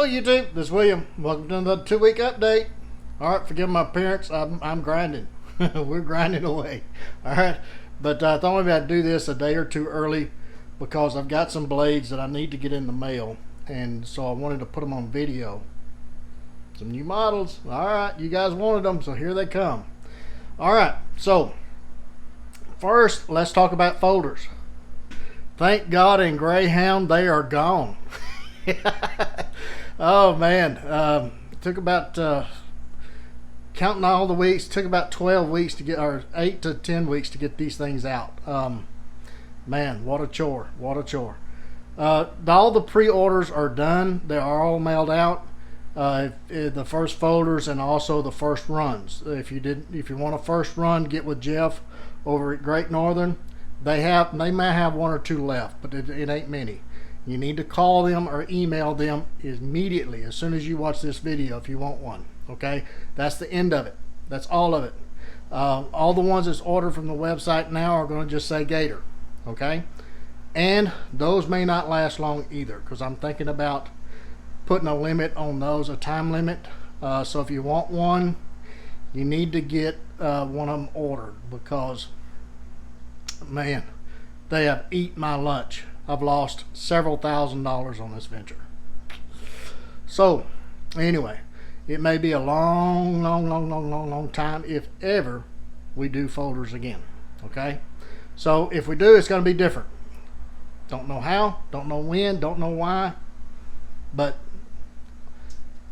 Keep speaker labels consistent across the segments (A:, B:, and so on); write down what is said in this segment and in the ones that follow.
A: YouTube, this is William. Welcome to another 2-week update. Alright, forgive my appearance, I'm grinding. We're grinding away. Alright, but I thought maybe I'd do this a day or two early because I've got some blades that I need to get in the mail, and so I wanted to put them on video. Some new models. Alright, you guys wanted them, so here they come. Alright, so first let's talk about folders. Thank God in Greyhound they are gone. Oh man, it took about counting all the weeks, took about 12 weeks to get, or 8 to 10 weeks to get these things out. Man, what a chore, what a chore. All the pre-orders are done. They are all mailed out. The first folders and also the first runs. If you want a first run, get with Jeff over at Great Northern. They may have 1 or 2 left, but it ain't many. You need to call them or email them immediately as soon as you watch this video if you want one. Okay, that's the end of it. That's all of it. All the ones that's ordered from the website now are going to just say Gator. Okay, and those may not last long either, because I'm thinking about putting a limit on those, a time limit. So if you want one, you need to get one of them ordered, because man, they have eaten my lunch. I've lost several $1,000s on this venture. So anyway, it may be a long time if ever we do folders again. Okay, so if we do, it's going to be different. Don't know how, don't know when, don't know why, but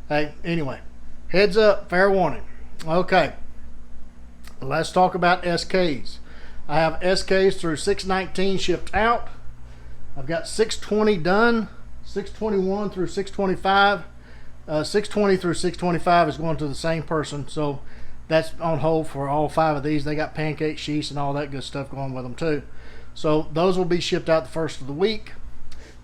A: hey, anyway, heads up, fair warning. Okay, let's talk about SKs. I have SKs through 619 shipped out. I've got 620 done, 621 through 625. 620 through 625 is going to the same person, so that's on hold for all 5 of these. They got pancake sheets and all that good stuff going with them too. So those will be shipped out the first of the week,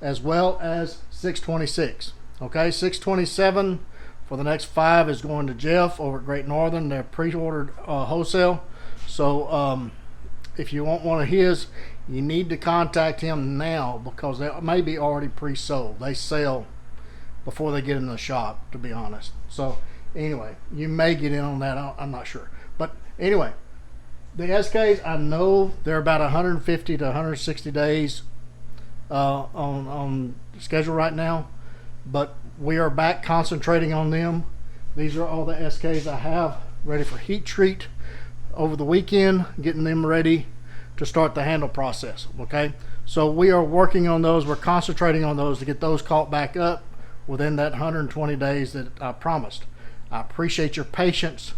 A: as well as 626. Okay, 627 for the next 5 is going to Jeff over at Great Northern. They're pre-ordered wholesale. So if you want one of his, you need to contact him now, because they may be already pre-sold. They sell before they get in the shop, to be honest. So anyway, you may get in on that. I'm not sure. But anyway, the SKs, I know they're about 150 to 160 days on schedule right now, but we are back concentrating on them. These are all the SKs I have ready for heat treat over the weekend, getting them ready to start the handle process. Okay, so we are working on those. We're concentrating on those to get those caught back up within that 120 days that I promised. I appreciate your patience.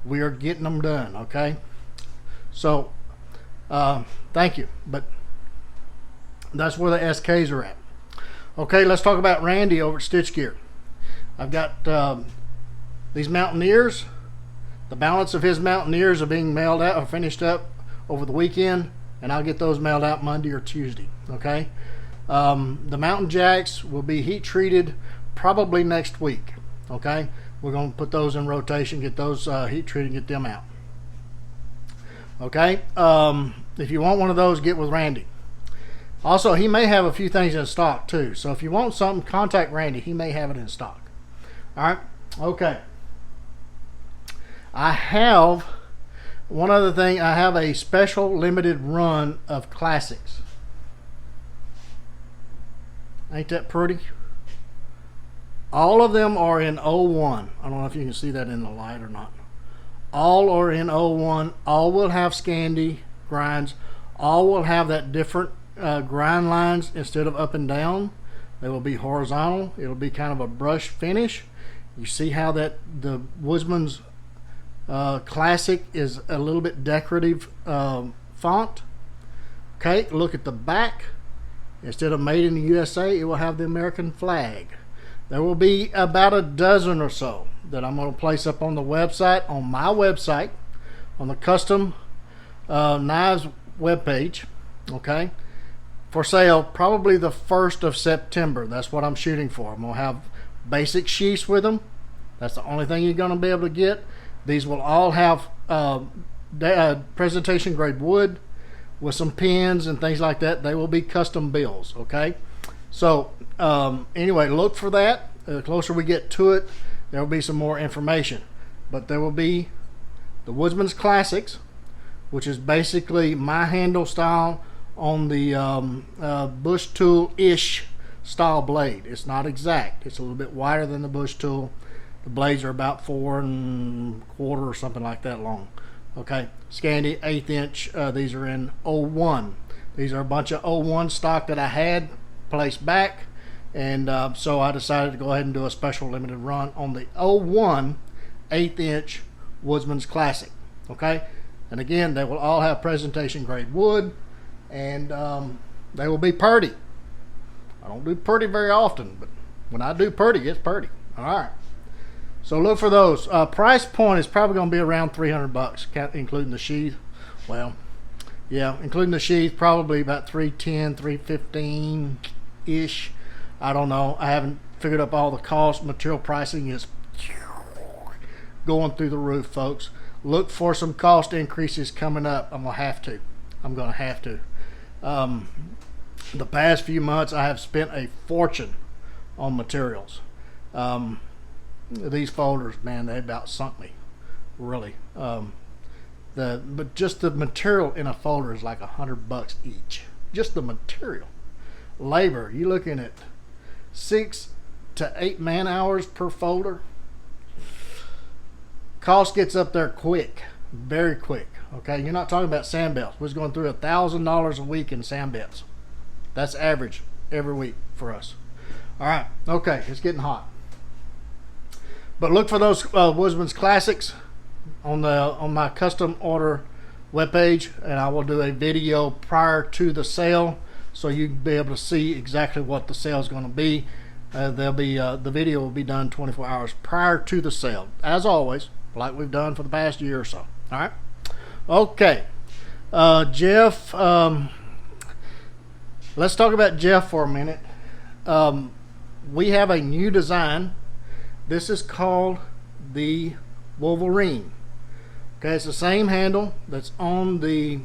A: We are getting them done. Okay, so thank you. But that's where the SKs are at. Okay, let's talk about Randy over at Stitch Gear. I've got these Mountaineers. The balance of his Mountaineers are being mailed out or finished up over the weekend, and I'll get those mailed out Monday or Tuesday. Okay, the Mountain Jacks will be heat treated probably next week. Okay, we're going to put those in rotation, get those heat treated, get them out. Okay, if you want one of those, get with Randy. Also, he may have a few things in stock too, so if you want something, contact Randy. He may have it in stock. All right, okay. I have one other thing. I have a special limited run of classics. Ain't that pretty? All of them are in 01. I don't know if you can see that in the light or not. All are in 01. All will have Scandi grinds. All will have that different grind lines instead of up and down. They will be horizontal. It'll be kind of a brush finish. You see how that the Woodsman's Classic is a little bit decorative font. Okay, look at the back. Instead of made in the USA, it will have the American flag. There will be about a dozen or so that I'm going to place up on the website, on my website, on the custom knives webpage. Okay, for sale probably the 1st of September. That's what I'm shooting for. I'm going to have basic sheaths with them. That's the only thing you're going to be able to get. These will all have presentation grade wood with some pins and things like that. They will be custom bills. Okay, so anyway, look for that. The closer we get to it, there will be some more information. But there will be the Woodsman's Classics, which is basically my handle style on the Bush Tool-ish style blade. It's not exact. It's a little bit wider than the Bush Tool. The blades are about 4 1/4 or something like that long. Okay, Scandi 1/8 inch. These are in 01. These are a bunch of 01 stock that I had placed back, and so I decided to go ahead and do a special limited run on the 01 1/8 inch Woodsman's Classic. Okay, and again, they will all have presentation grade wood, and they will be purdy. I don't do purdy very often, but when I do purdy, it's purdy. All right. So look for those. Price point is probably going to be around $300, including the sheath. Well, yeah, including the sheath, probably about $310, $315-ish. I don't know. I haven't figured up all the cost. Material pricing is going through the roof, folks. Look for some cost increases coming up. I'm going to have to. The past few months, I have spent a fortune on materials. These folders, man, they about sunk me, really. But just the material in a folder is like $100 each. Just the material. Labor, you're looking at 6 to 8 man hours per folder. Cost gets up there quick, very quick. Okay, you're not talking about sand belts. We're going through $1,000 a week in sand belts. That's average every week for us. All right, okay, it's getting hot. But look for those Woodsman's Classics on my custom order webpage, and I will do a video prior to the sale so you can be able to see exactly what the sale is going to be. The video will be done 24 hours prior to the sale, as always, like we've done for the past year or so. All right. Okay, Jeff. Let's talk about Jeff for a minute. We have a new design. This is called the Wolverine. Okay, it's the same handle that's on the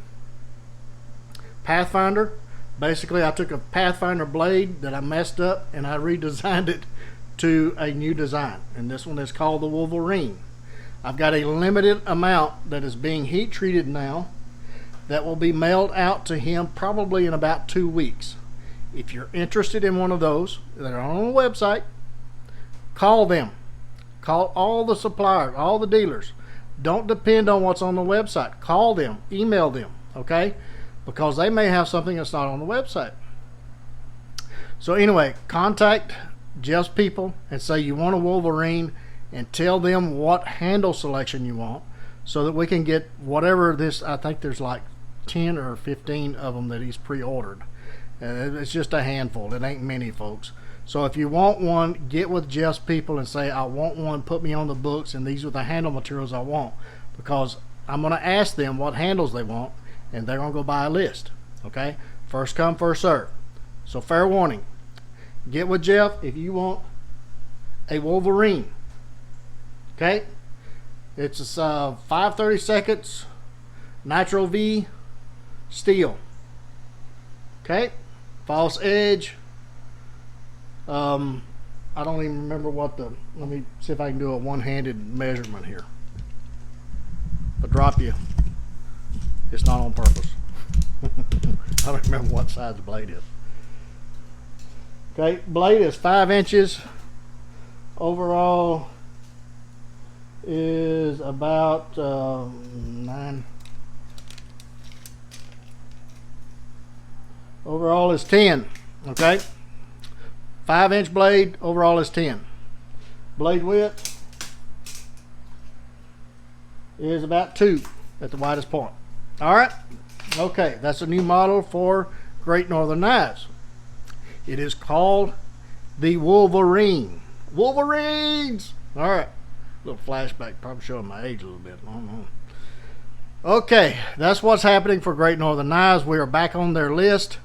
A: Pathfinder. Basically, I took a Pathfinder blade that I messed up and I redesigned it to a new design. And this one is called the Wolverine. I've got a limited amount that is being heat treated now that will be mailed out to him probably in about 2 weeks. If you're interested in one of those that are on the website, call them. Call all the suppliers, all the dealers. Don't depend on what's on the website. Call them, email them, okay? Because they may have something that's not on the website. So anyway, contact Jeff's people and say you want a Wolverine and tell them what handle selection you want so that we can get whatever this, I think there's like 10 or 15 of them that he's pre-ordered. It's just a handful. It ain't many, folks. So if you want one, get with Jeff's people and say, I want one, put me on the books, and these are the handle materials I want. Because I'm going to ask them what handles they want, and they're going to go buy a list. Okay? First come, first serve. So fair warning. Get with Jeff if you want a Wolverine. Okay? It's a 5/32 Nitro V steel. Okay? False edge. I don't even remember what let me see if I can do a one-handed measurement here. If I drop you, it's not on purpose. I don't remember what size the blade is. Okay, blade is 5 inches. Overall is about 9. Overall is 10. Okay. 5-inch blade, overall is 10. Blade width is about 2 at the widest point. Alright, okay, that's a new model for Great Northern Knives. It is called the Wolverine. Wolverines! Alright, little flashback, probably showing my age a little bit. I don't know. Okay, that's what's happening for Great Northern Knives. We are back on their list.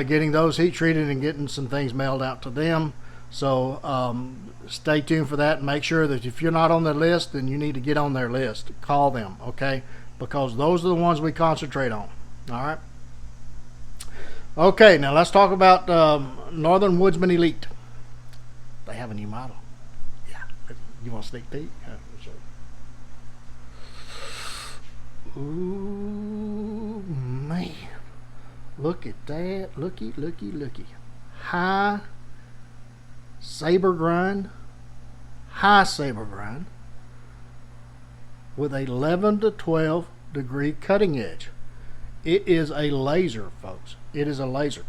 A: Getting those heat treated and getting some things mailed out to them. So stay tuned for that. Make sure that if you're not on their list, then you need to get on their list. Call them, okay? Because those are the ones we concentrate on. All right. Okay, now let's talk about Northern Woodsman Elite. They have a new model. Yeah. You want a sneak peek? Yeah, sure. Ooh, man. Look at that. Looky. High saber grind with a 11 to 12 degree cutting edge. It is a laser, folks. It is a laser.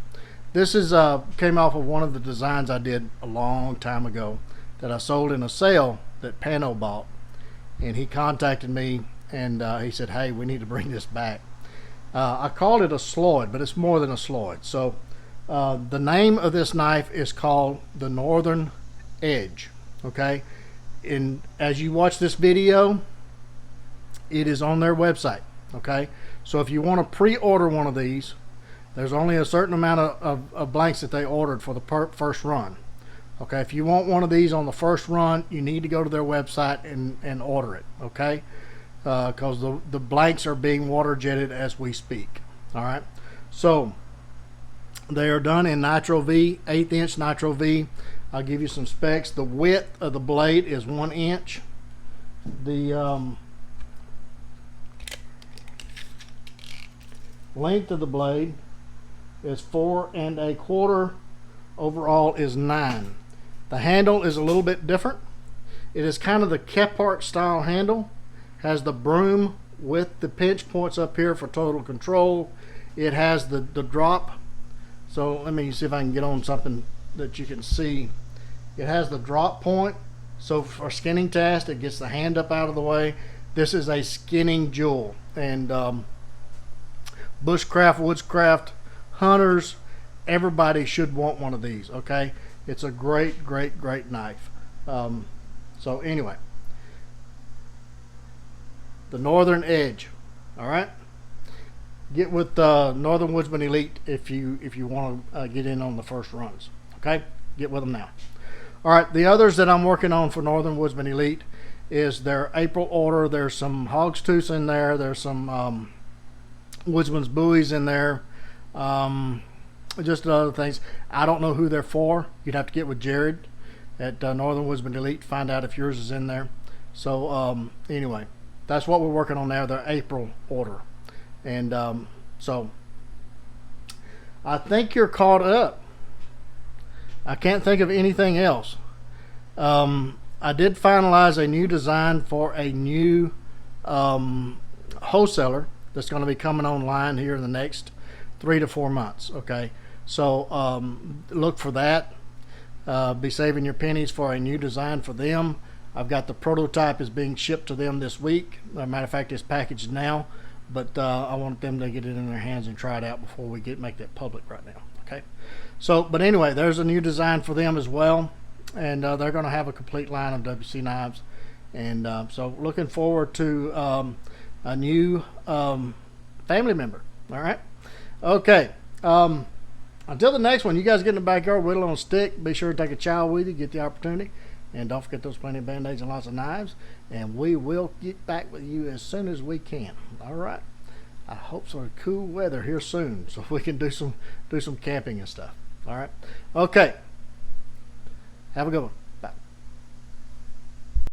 A: This is came off of one of the designs I did a long time ago that I sold in a sale that Pano bought, and he contacted me and he said, hey, we need to bring this back. I called it a sloyd, but it's more than a sloyd. So the name of this knife is called the Northern Edge. Okay, and as you watch this video, it is on their website. Okay, so if you want to pre-order one of these, there's only a certain amount of blanks that they ordered for the first run. Okay, if you want one of these on the first run, you need to go to their website and order it. Okay, because the blanks are being water jetted as we speak. All right, so they are done in Nitro V, 1/8 inch Nitro V. I'll give you some specs. The width of the blade is 1 inch. The length of the blade is 4 1/4. Overall is 9. The handle is a little bit different. It is kind of the Kephart style handle. Has the broom with the pinch points up here for total control. It has the drop. So let me see if I can get on something that you can see. It has the drop point. So for skinning task, it gets the hand up out of the way. This is a skinning jewel. And bushcraft, woodscraft, hunters, everybody should want one of these. Okay, it's a great knife. So anyway, the Northern Edge. All right, get with Northern Woodsman Elite if you want to get in on the first runs. Okay, get with them now. All right, the others that I'm working on for Northern Woodsman Elite is their April order. There's some hogstooths in there. There's some Woodsman's buoys in there. Just other things. I don't know who they're for. You'd have to get with Jared at Northern Woodsman Elite to find out if yours is in there. So anyway, that's what we're working on now, their April order. And so I think you're caught up. I can't think of anything else. I did finalize a new design for a new wholesaler that's going to be coming online here in the next 3 to 4 months. Okay, so look for that. Be saving your pennies for a new design for them. I've got the prototype is being shipped to them this week. As a matter of fact, it's packaged now, but I want them to get it in their hands and try it out before we make that public right now. Okay, so but anyway, there's a new design for them as well, and they're going to have a complete line of WC knives, and so looking forward to a new family member. All right, okay, until the next one, you guys get in the backyard, whittle on a stick. Be sure to take a child with you, get the opportunity, and don't forget those plenty of band-aids and lots of knives, and we will get back with you as soon as we can. All right, I hope some cool weather here soon so we can do some camping and stuff. All right, okay, have a good one.